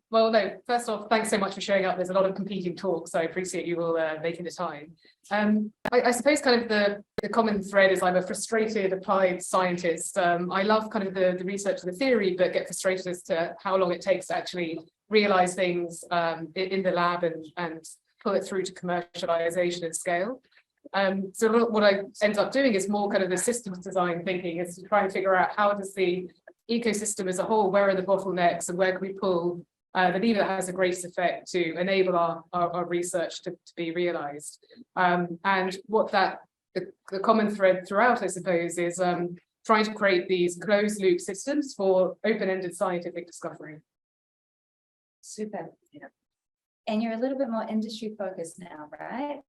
Well, no, first off, thanks so much for showing up. There's a lot of competing talks, so I appreciate you all making the time. I suppose kind of the common thread is I'm a frustrated applied scientist. I love kind of the research and the theory, but get frustrated as to how long it takes to actually realize things in the lab and pull it through to commercialization at scale. So what I end up doing is more kind of the systems design thinking, is to try and figure out how does the ecosystem as a whole, where are the bottlenecks and where can we pull the lever that has the greatest effect to enable our research to be realized. And what the common thread throughout, I suppose, is trying to create these closed loop systems for open-ended scientific discovery. Super. Yeah. And you're a little bit more industry focused now, right?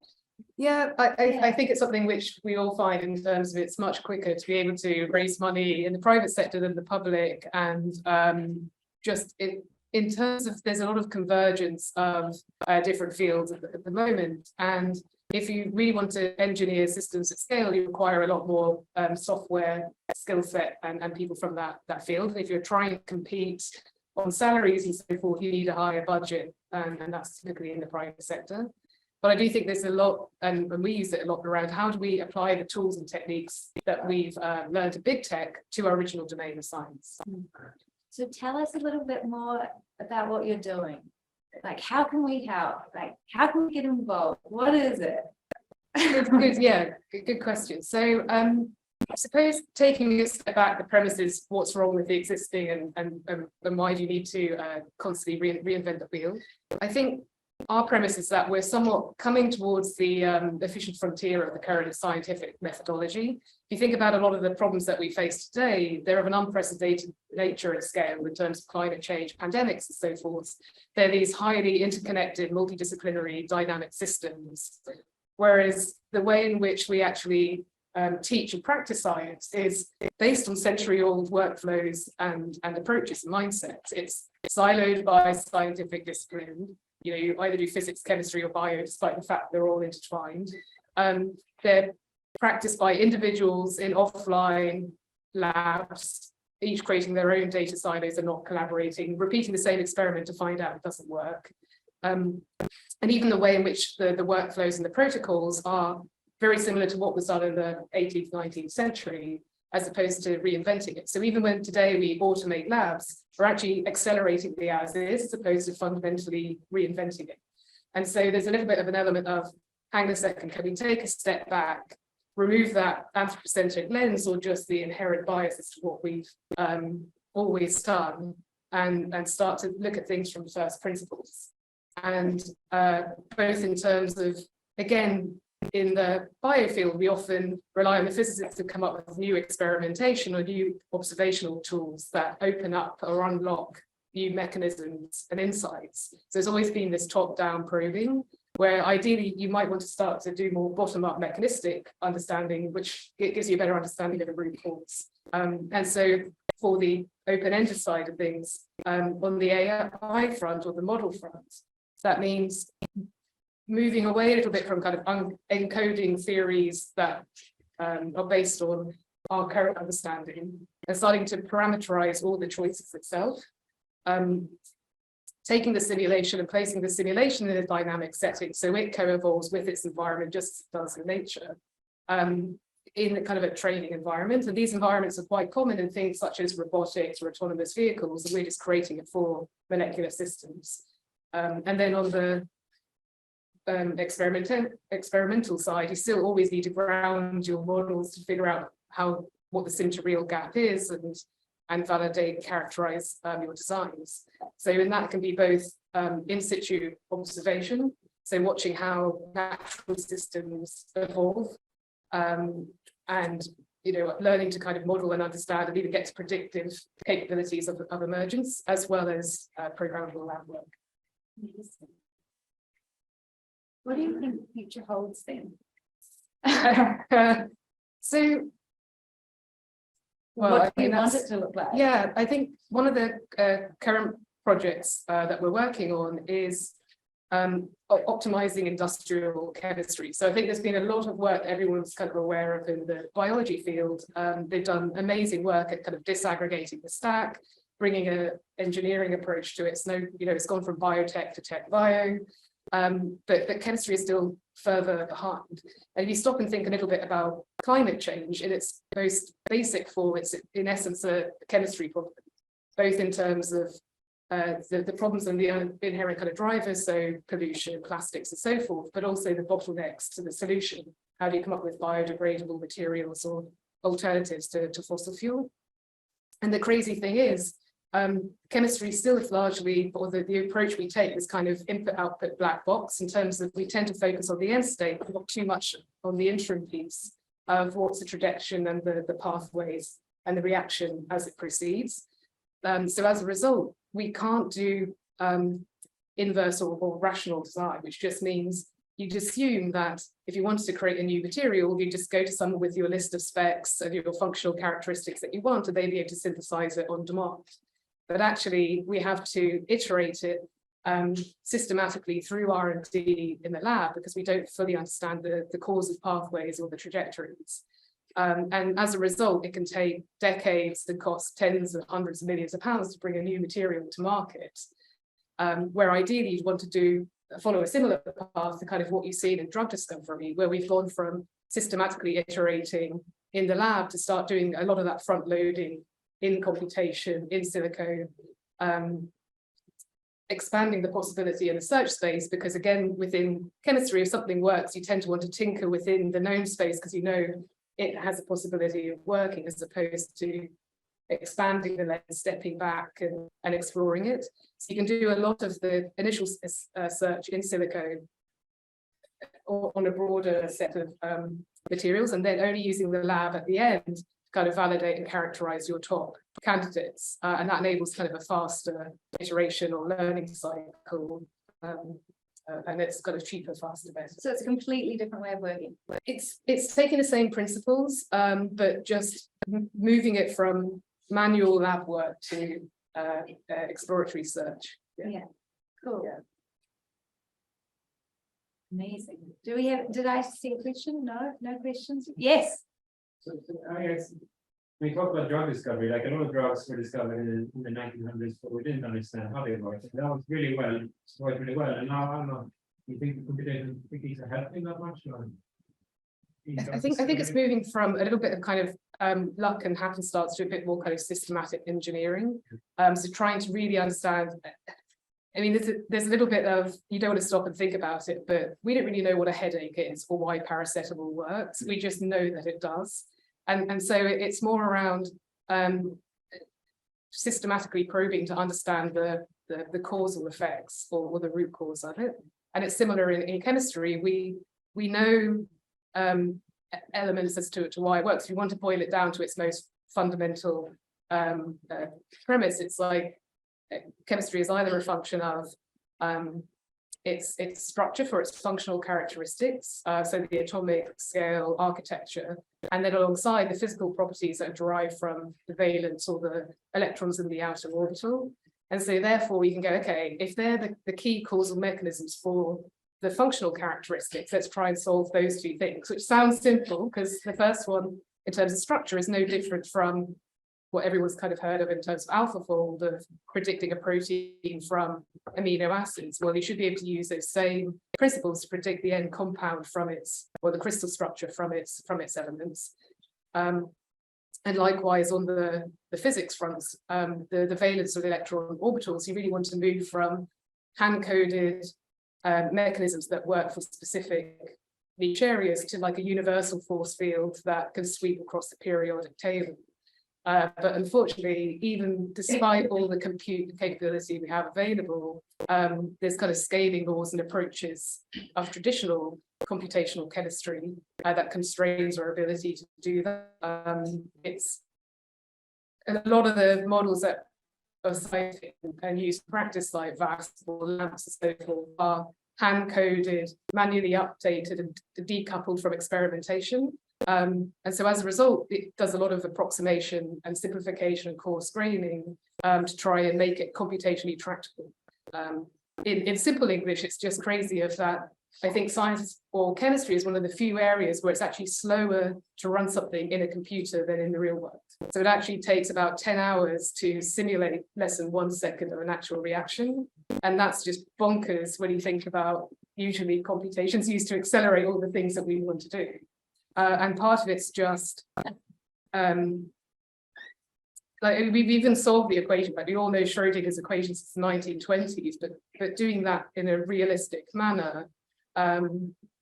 Yeah, I think it's something which we all find in terms of it's much quicker to be able to raise money in the private sector than the public, and in terms of there's a lot of convergence of different fields at the moment, and if you really want to engineer systems at scale, you require a lot more software skill set and people from that field. And if you're trying to compete on salaries and so forth, you need a higher budget, and that's typically in the private sector. But I do think there's a lot, and we use it a lot around how do we apply the tools and techniques that we've learned at big tech to our original domain of science. So tell us a little bit more about what you're doing. Like, how can we help? Like, how can we get involved? What is it? Good question. So I suppose taking a step back, the premise is what's wrong with the existing and why do you need to constantly reinvent the wheel? I think our premise is that we're somewhat coming towards the efficient frontier of the current scientific methodology. If you think about a lot of the problems that we face today, they're of an unprecedented nature and scale in terms of climate change, pandemics, and so forth. They're these highly interconnected, multidisciplinary, dynamic systems. Whereas the way in which we actually teach and practice science is based on century-old workflows and approaches and mindsets. It's siloed by scientific discipline. You know, you either do physics, chemistry, or bio, despite the fact they're all intertwined. They're practiced by individuals in offline labs, each creating their own data silos and not collaborating, repeating the same experiment to find out it doesn't work. And even the way in which the workflows and the protocols are very similar to what was done in the 18th, 19th century, as opposed to reinventing it. So even when today we automate labs, we're actually accelerating the as is, as opposed to fundamentally reinventing it. And so there's a little bit of an element of, hang on a second, can we take a step back, remove that anthropocentric lens or just the inherent bias as to what we've always done, and start to look at things from first principles. And both in terms of, again, in the biofield, we often rely on the physicists to come up with new experimentation or new observational tools that open up or unlock new mechanisms and insights. So there's always been this top-down probing, where ideally you might want to start to do more bottom-up mechanistic understanding, which gives you a better understanding of the root cause. And so for the open-ended side of things, on the AI front or the model front, that means moving away a little bit from kind of encoding theories that are based on our current understanding and starting to parameterize all the choices itself. Taking the simulation and placing the simulation in a dynamic setting so it co-evolves with its environment just as it does in nature, in a kind of a training environment. And these environments are quite common in things such as robotics or autonomous vehicles, and we're just creating it for molecular systems. And then on the experimental side, you still always need to ground your models to figure out what the sim to real gap is and validate, characterize your designs. So in that can be both in situ observation, so watching how natural systems evolve, and learning to kind of model and understand and even get to predictive capabilities of emergence, as well as programmable lab work. What do you think the future holds then? What do you want it to look like? Yeah, I think one of the current projects that we're working on is optimizing industrial chemistry. So I think there's been a lot of work everyone's kind of aware of in the biology field. They've done amazing work at kind of disaggregating the stack, bringing a engineering approach to it. It's it's gone from biotech to tech bio, but chemistry is still further behind. And if you stop and think a little bit about climate change in its most basic form, it's in essence a chemistry problem, both in terms of the problems and the inherent kind of drivers, so pollution, plastics and so forth, but also the bottlenecks to the solution. How do you come up with biodegradable materials or alternatives to fossil fuel? And the crazy thing is, chemistry still is largely, or the approach we take is kind of input-output black box in terms of we tend to focus on the end state, but not too much on the interim piece of what's the trajectory and the pathways and the reaction as it proceeds. So as a result, we can't do inverse or rational design, which just means you'd assume that if you wanted to create a new material, you just go to someone with your list of specs and your functional characteristics that you want, and they'd be able to synthesize it on demand. But actually, we have to iterate it systematically through R&D in the lab because we don't fully understand the causal pathways or the trajectories. And as a result, it can take decades and cost tens of hundreds of millions of pounds to bring a new material to market, where ideally you'd want to follow a similar path to kind of what you see in drug discovery, where we've gone from systematically iterating in the lab to start doing a lot of that front loading in computation, in silico, expanding the possibility in the search space, because again, within chemistry, if something works, you tend to want to tinker within the known space because you know it has a possibility of working, as opposed to expanding the lens, stepping back and exploring it. So you can do a lot of the initial search in silico or on a broader set of materials, and then only using the lab at the end to kind of validate and characterize your top candidates. And that enables kind of a faster iteration or learning cycle. And it's got a cheaper, faster, better. So it's a completely different way of working. It's taking the same principles, but just moving it from manual lab work to exploratory search. Yeah. Cool. Yeah. Amazing. Did I see a question? No questions? Yes. So I guess we talk about drug discovery, like a lot of drugs were discovered in the 1900s, but we didn't understand how they worked. That was really well, worked really well. And now I don't know, do you think the computational techniques are helping that much? Or I think it's moving from a little bit of kind of luck and happenstance to a bit more kind of systematic engineering. So trying to really understand. I mean, there's a little bit of, you don't want to stop and think about it, but we don't really know what a headache is or why paracetamol works. We just know that it does. And so it's more around systematically probing to understand the causal effects or the root cause of it. And it's similar in chemistry. We know elements as to why it works. If you want to boil it down to its most fundamental premise, it's like chemistry is either a function of its structure for its functional characteristics, so the atomic scale architecture, and then alongside the physical properties that are derived from the valence or the electrons in the outer orbital. And so therefore we can go, okay, if they're the key causal mechanisms for the functional characteristics, let's try and solve those two things, which sounds simple because the first one in terms of structure is no different from what everyone's kind of heard of in terms of AlphaFold, of predicting a protein from amino acids. Well, you should be able to use those same principles to predict the end compound from its, or the crystal structure from its elements. And likewise on the physics fronts, the valence of the electron orbitals, you really want to move from hand-coded mechanisms that work for specific niche areas to like a universal force field that can sweep across the periodic table. But unfortunately, even despite all the compute capability we have available, there's kind of scaling laws and approaches of traditional computational chemistry that constrains our ability to do that. It's a lot of the models that are cited and used in practice, like VAST or LAMPS and so forth, are hand-coded, manually updated and decoupled from experimentation. And so as a result, it does a lot of approximation and simplification and coarse graining to try and make it computationally tractable. In simple English, it's just crazy of that. I think science or chemistry is one of the few areas where it's actually slower to run something in a computer than in the real world. So it actually takes about 10 hours to simulate less than 1 second of an actual reaction. And that's just bonkers when you think about usually computations used to accelerate all the things that we want to do. And part of it's just, like we've even solved the equation, but we all know Schrodinger's equation since the 1920s, but doing that in a realistic manner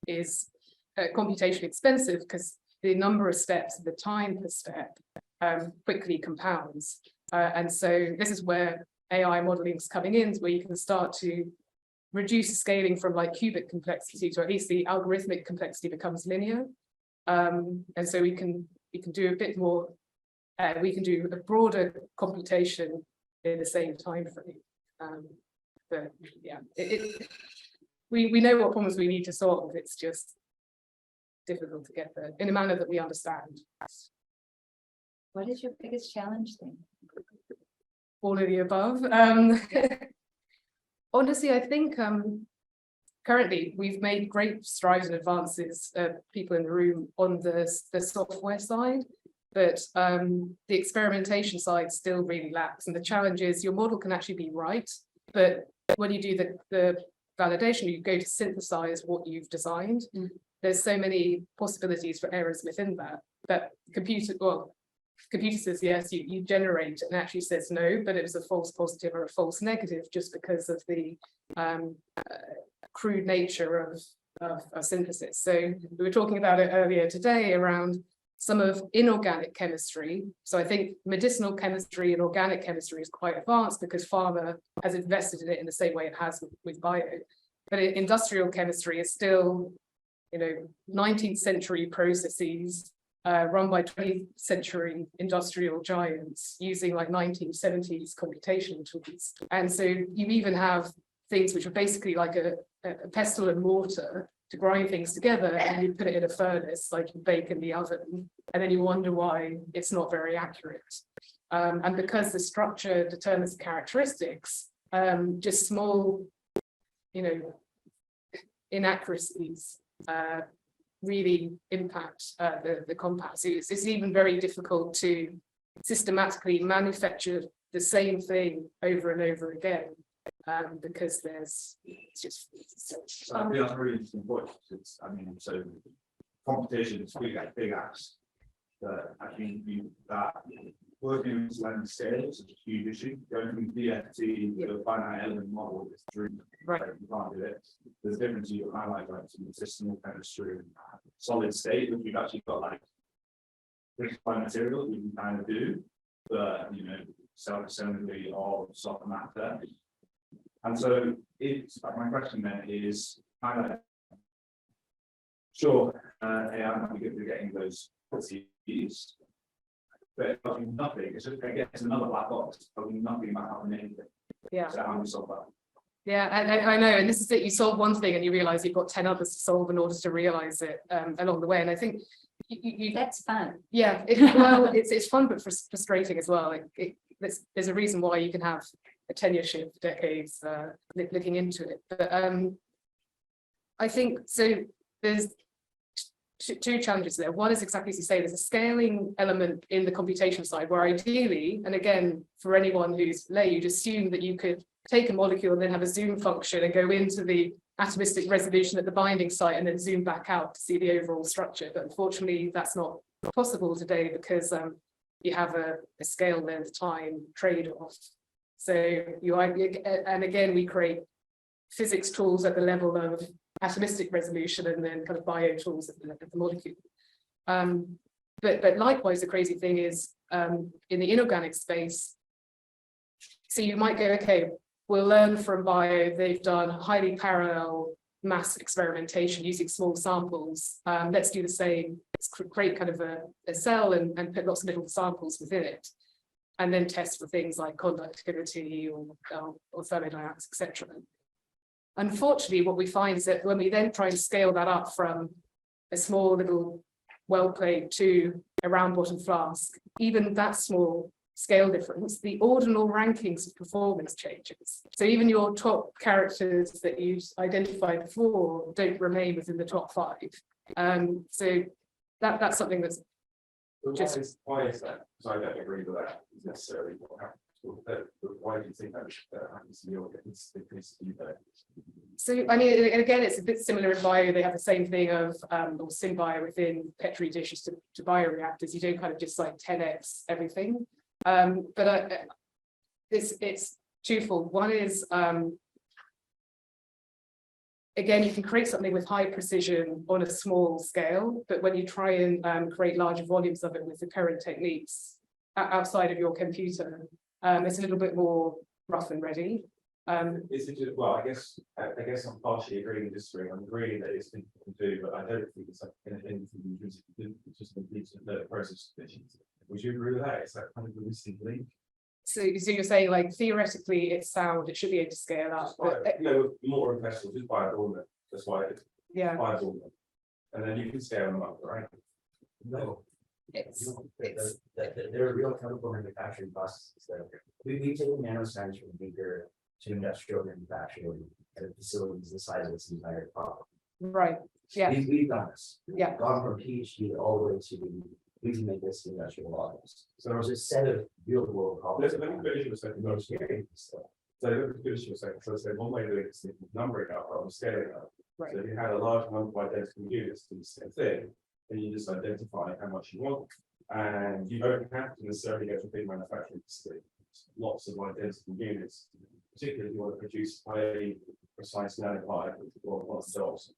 is computationally expensive because the number of steps, the time per step quickly compounds. And so this is where AI modeling is coming in, where you can start to reduce the scaling from like cubic complexity to at least the algorithmic complexity becomes linear. And so we can do a bit more. We can do a broader computation in the same time frame. But yeah, we know what problems we need to solve. It's just difficult to get there in a manner that we understand. What is your biggest challenge then? All of the above. Honestly, I think currently we've made great strides and advances, people in the room, on the software side. But the experimentation side still really lacks. And the challenge is your model can actually be right, but when you do the validation, you go to synthesize what you've designed. There's so many possibilities for errors within that computer says yes, you generate, and actually says no, but it was a false positive or a false negative just because of the crude nature of synthesis. So we were talking about it earlier today around some of inorganic chemistry. So I think medicinal chemistry and organic chemistry is quite advanced because pharma has invested in it in the same way it has with bio. But industrial chemistry is still, 19th century processes run by 20th century industrial giants using like 1970s computation tools. And so you even have things which are basically like a pestle and mortar to grind things together, and you put it in a furnace, like you bake in the oven, and then you wonder why it's not very accurate. And because the structure determines the characteristics, just small, inaccuracies really impact the compound. So it's even very difficult to systematically manufacture the same thing over and over again. Because it's just. So I think that's a really interesting point. So competition is big ask. But I think that working with land scale is a huge issue. Going from DFT to a finite element model is dream. Right. You can't do it. There's a difference you highlight, like some medicinal chemistry, solid state, which we've actually got like by materials we can kind of do, but self-assembly of soft matter. And so it's like my question then is kind of sure AI might be good for getting those properties, but it does nothing. It's just again it's another black box, probably nothing about having anything. Yeah. So how do we solve that? Yeah, I know, and this is it. You solve one thing and you realize you've got 10 others to solve in order to realize it along the way. And I think That's fun. Yeah, it's fun but frustrating as well. There's a reason why you can have a tenureship for decades looking into it. But I think so. There's two challenges there. One is exactly as you say. There's a scaling element in the computation side where ideally, and again, for anyone who's lay, you'd assume that you could take a molecule and then have a zoom function and go into the atomistic resolution at the binding site and then zoom back out to see the overall structure. But unfortunately, that's not possible today because you have a scale length time trade-off. So and again, we create physics tools at the level of atomistic resolution and then kind of bio tools at the molecule. But likewise, the crazy thing is in the inorganic space, so you might go, okay, we'll learn from bio, they've done highly parallel mass experimentation using small samples. Let's do the same. Let's create kind of a cell and put lots of little samples within it, and then test for things like conductivity or thermodynamics, etc. Unfortunately, what we find is that when we then try and scale that up from a small little well plate to a round bottom flask, even that small scale difference, the ordinal rankings of performance changes. So even your top characters that you identified before don't remain within the top 5. So that's something that's Why is that? Because I don't agree with that necessarily what happens. But why do you think that happens to you? So, I mean, and again, it's a bit similar in bio. They have the same thing of, or symbio within Petri dishes to bioreactors. You don't kind of just like 10x everything. But it's twofold. One is, again, you can create something with high precision on a small scale, but when you try and create larger volumes of it with the current techniques outside of your computer, it's a little bit more rough and ready. Is it just, well, I guess I'm partially agreeing and disagreeing. I'm agreeing that it's things you can do, but I don't think it's like anything intrinsic. It's just the process conditions. Would you agree with that? Is that kind of the missing link? So you're saying like theoretically it's sound, it should be able to scale up. But, More investors just buy a dormant. That's why yeah, buy a dormant. And then you can scale them up, right? No, it's there are real chemical manufacturing processes there. We've taken nanoscience from beaker to industrial manufacturing at facilities the size of this entire problem. right. Yeah, We've done this. Yeah. Gone from PhD all the way to we can make this industrial models. So there was a set of real world problems. Let me finish with a second. So let me finish with a second. So one way of doing this is numbering up or scaling up. right. So if you had a large number of identical units to the same thing, then you just identify how much you want. And you don't have to necessarily go to a big manufacturing facility. Lots of identical units, particularly if you want to produce highly precise nanopire or cells.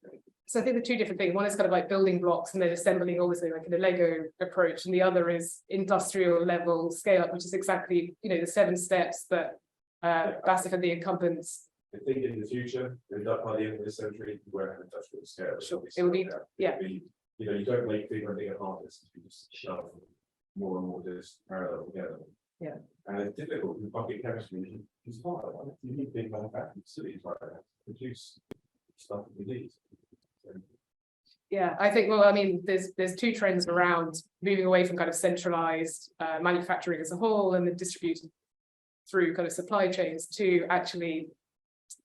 So I think the two different things, one is kind of like building blocks and then assembling obviously like in a Lego approach, and the other is industrial level scale up, which is exactly, you know, the 7 steps that Bassif and the incumbents. I think in the future, by the end of this century, we're at an industrial scale. Sure. It will be, yeah. You know, you don't make bigger and bigger harvests, you just shove more and more just parallel together. Yeah. And it's difficult in bucket chemistry, it's hard. You need big manufacturing facilities right now to produce stuff that we need. Yeah, I think, well, I mean, there's two trends around moving away from kind of centralized manufacturing as a whole and then distributed through kind of supply chains to actually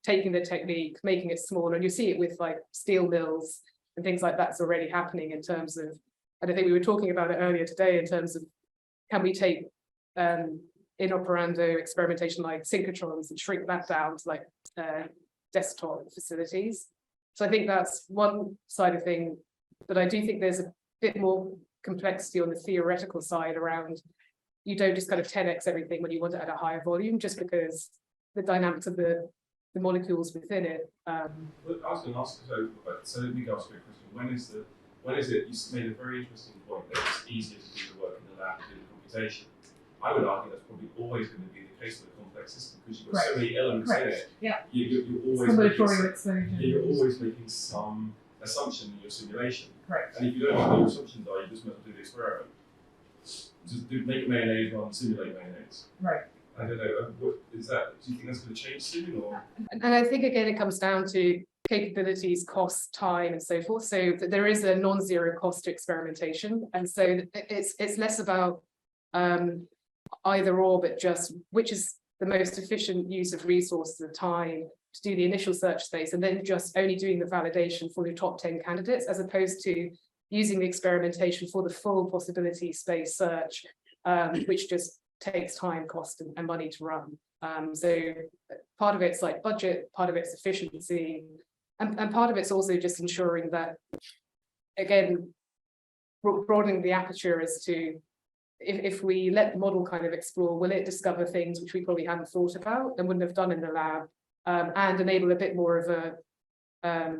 taking the technique, making it smaller. And you see it with like steel mills and things like that's already happening in terms of, and I think we were talking about it earlier today in terms of, can we take in operando experimentation like synchrotrons and shrink that down to like desktop facilities. So I think that's one side of thing, but I do think there's a bit more complexity on the theoretical side around, you don't just kind of 10x everything when you want it at a higher volume, just because the dynamics of the molecules within it. Look, I was going to ask, so let me ask you a question. When is it, you made a very interesting point that it's easier to do the work in the lab to do the computation. I would argue that's probably always going to be the case with a complex system because you've got so many elements in it. Yeah. You're always making some assumption in your simulation. Correct. And if you don't know what your assumptions are, you just have to do the experiment. Just make mayonnaise rather than simulate mayonnaise. Right. I don't know. What is that? Do you think that's going to change soon, or? And I think again it comes down to capabilities, cost, time, and so forth. So there is a non-zero cost to experimentation, and so it's less about either or, but just which is the most efficient use of resources and time to do the initial search space, and then just only doing the validation for the top 10 candidates, as opposed to using the experimentation for the full possibility space search, which just takes time, cost, and money to run. So part of it's like budget, part of it's efficiency, and part of it's also just ensuring that, again, broadening the aperture as to if we let the model kind of explore, will it discover things which we probably hadn't thought about and wouldn't have done in the lab, and enable a bit more of a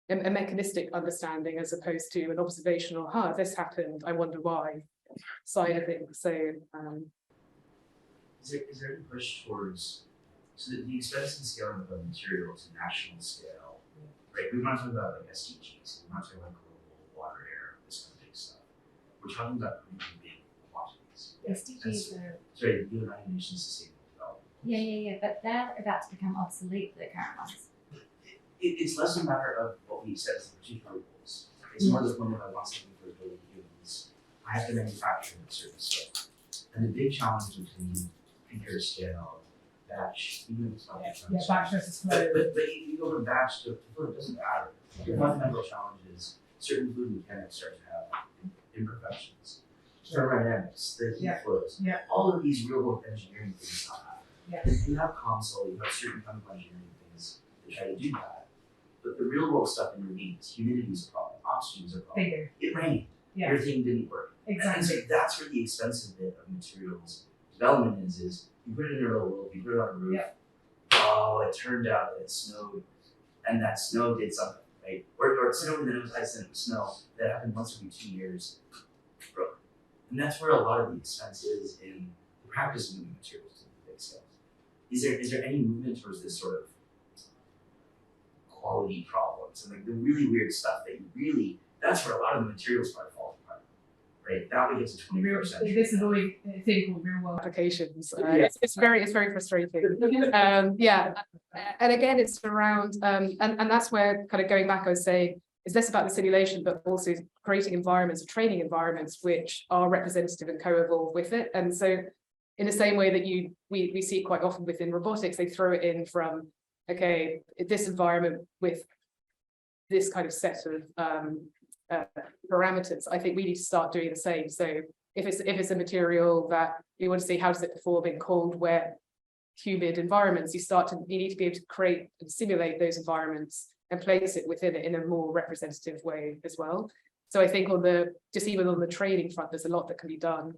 mechanistic understanding as opposed to an observational, this happened, I wonder why, side of it. So is there any push towards, so that the expense and scaling of a material to national scale, right? We're not talking about like SDGs, we're not talking about global water, air, this kind of big stuff. We're talking about pretty big quantities. SDGs are. Sorry, the United Nations Sustainable Development. Yeah, but they're about to become obsolete, the current ones. It's less a matter of what we set as the particular goals. It's more the point of I want something for a billion humans. I have to manufacture a certain stuff. And the big challenge between bigger scale, batch, even if it's not batch versus flow. But if you go from batch to flow, it doesn't matter. The fundamental challenge is certain fluid mechanics start to have imperfections. thermodynamics, the heat flows, all of these real world engineering things not happen. You have console, you have certain chemical engineering things that try to do that. But the real world stuff underneath, humidity is a problem, oxygen is a problem. It rained, your thing didn't work. And so that's where the expensive bit of materials development is you put it in a real world, you put it on a roof, oh, it turned out that it snowed, and that snow did something, right? Or it snowed and then it was ice and it was snow. That happened once every 2 years. Broke. And that's where a lot of the expense is in the practice of moving materials to the big scales. Is there any movement towards this sort of quality problems and like the really weird stuff that you really, that's where a lot of the materials probably fall apart, right? That would get to 21st century. This is always a thing called real world applications. It's very frustrating. Yeah, and again, it's around and that's where kind of going back, I was saying, is less about the simulation, but also creating environments, training environments, which are representative and co-evolve with it. And so, in the same way that we see quite often within robotics, they throw it in from, okay, this environment with this kind of set of parameters. I think we need to start doing the same. So if it's a material that you want to see how does it perform in cold, wet, humid environments, you need to be able to create and simulate those environments and place it within it in a more representative way as well. So I think even on the training front, there's a lot that can be done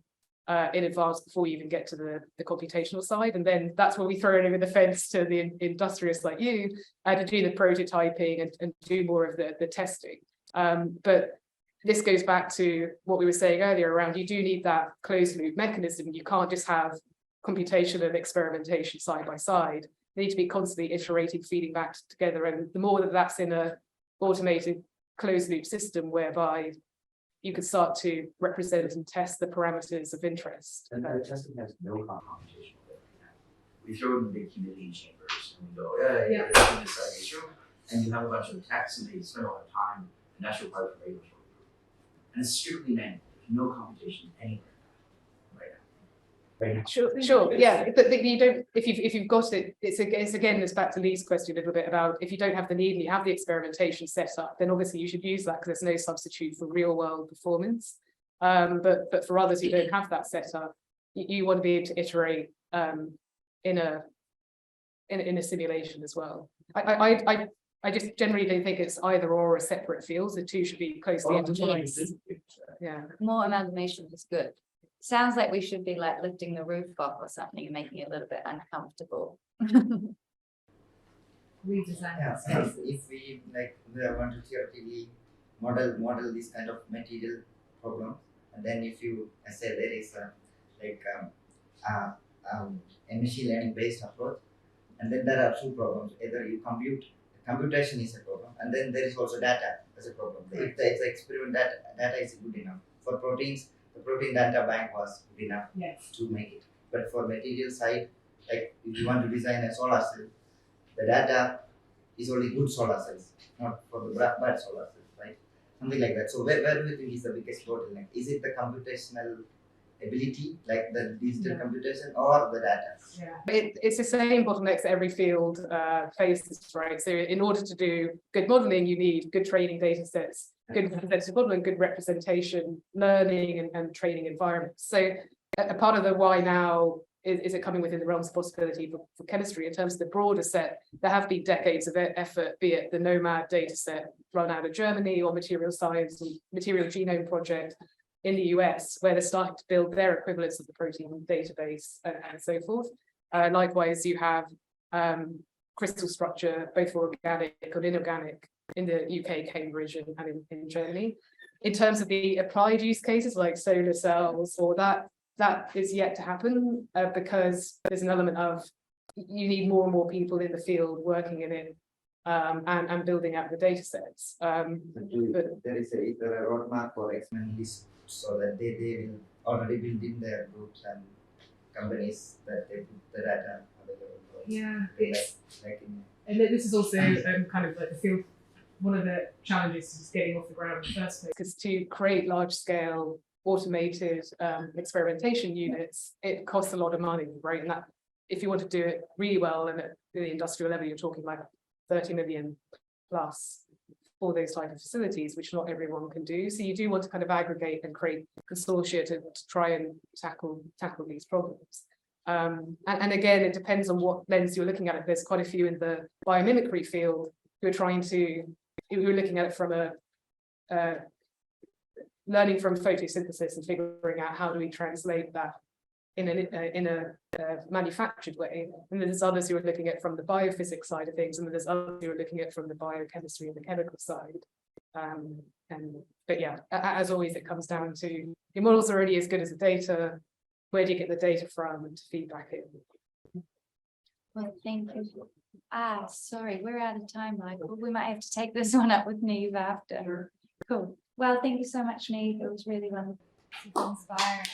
in advance before you even get to the computational side. And then that's where we throw it over the fence to the industrialists like you to do the prototyping and do more of the testing. But this goes back to what we were saying earlier around, you do need that closed loop mechanism. You can't just have computation and experimentation side by side. They need to be constantly iterating, feeding back together. And the more that that's in a automated closed loop system whereby you can start to represent and test the parameters of interest. And the testing has no computational data. We throw in the big humidity chambers and we go, it's in this issue, and you have a bunch of text and they spend a lot of time, and that's required for regulatory approval. And it's strictly manual, there's no computation anywhere right now. Sure, yeah. But you don't. If you've got it, it's again. It's back to Lee's question a little bit about if you don't have the need and you have the experimentation set up, then obviously you should use that because there's no substitute for real world performance. But for others who don't have that set up, you want to be able to iterate in a simulation as well. I just generally don't think it's either or a separate field. The two should be closely intertwined. Yeah. More amalgamation is good. Sounds like we should be like lifting the roof off or something and making it a little bit uncomfortable. Redesign. Yeah, so if we want to theoretically model this kind of material problem, and then if you say there is a machine learning based approach, and then there are two problems. Either you computation is a problem, and then there is also data as a problem. If the experiment data is good enough for proteins, the protein data bank was good enough to make it. But for material side, like if you want to design a solar cell, the data is only good solar cells, not for the bad solar cells, right? Something like that. So where do you think is the biggest bottleneck? Is it the computational ability, like the digital computation, or the data? It's the same bottlenecks that every field faces, right? So in order to do good modeling, you need good training data sets, good representative modeling, good representation, learning and training environments. So a part of the why now is it coming within the realms of possibility for chemistry in terms of the broader set. There have been decades of effort, be it the NOMAD data set run out of Germany or material science and material genome project in the US, where they're starting to build their equivalents of the protein database and so forth. Likewise, you have crystal structure, both for organic and inorganic, in the UK, Cambridge, and in Germany. In terms of the applied use cases like solar cells or that is yet to happen because there's an element of you need more and more people in the field working in it and building out the data sets. But there is a roadmap for experiments so that they will already build in their groups and companies that they put the data available. Yeah, and this is also kind of like the field. One of the challenges is getting off the ground in the first place, because to create large-scale automated experimentation units, it costs a lot of money, right? And that if you want to do it really well and at the industrial level, you're talking like 30 million plus for those type of facilities, which not everyone can do. So you do want to kind of aggregate and create consortia to try and tackle these problems. And again, it depends on what lens you're looking at it. There's quite a few in the biomimicry field who are looking at it from a learning from photosynthesis and figuring out how do we translate that in a manufactured way. And then there's others who are looking at it from the biophysics side of things, and then there's others who are looking at it from the biochemistry and the chemical side. But yeah, as always, it comes down to your models are already as good as the data. Where do you get the data from and to feedback it? Well, thank you. Sorry, we're out of time, Michael. We might have to take this one up with Niamh after. Cool. Well, thank you so much, Niamh. It was really wonderful. Inspiring.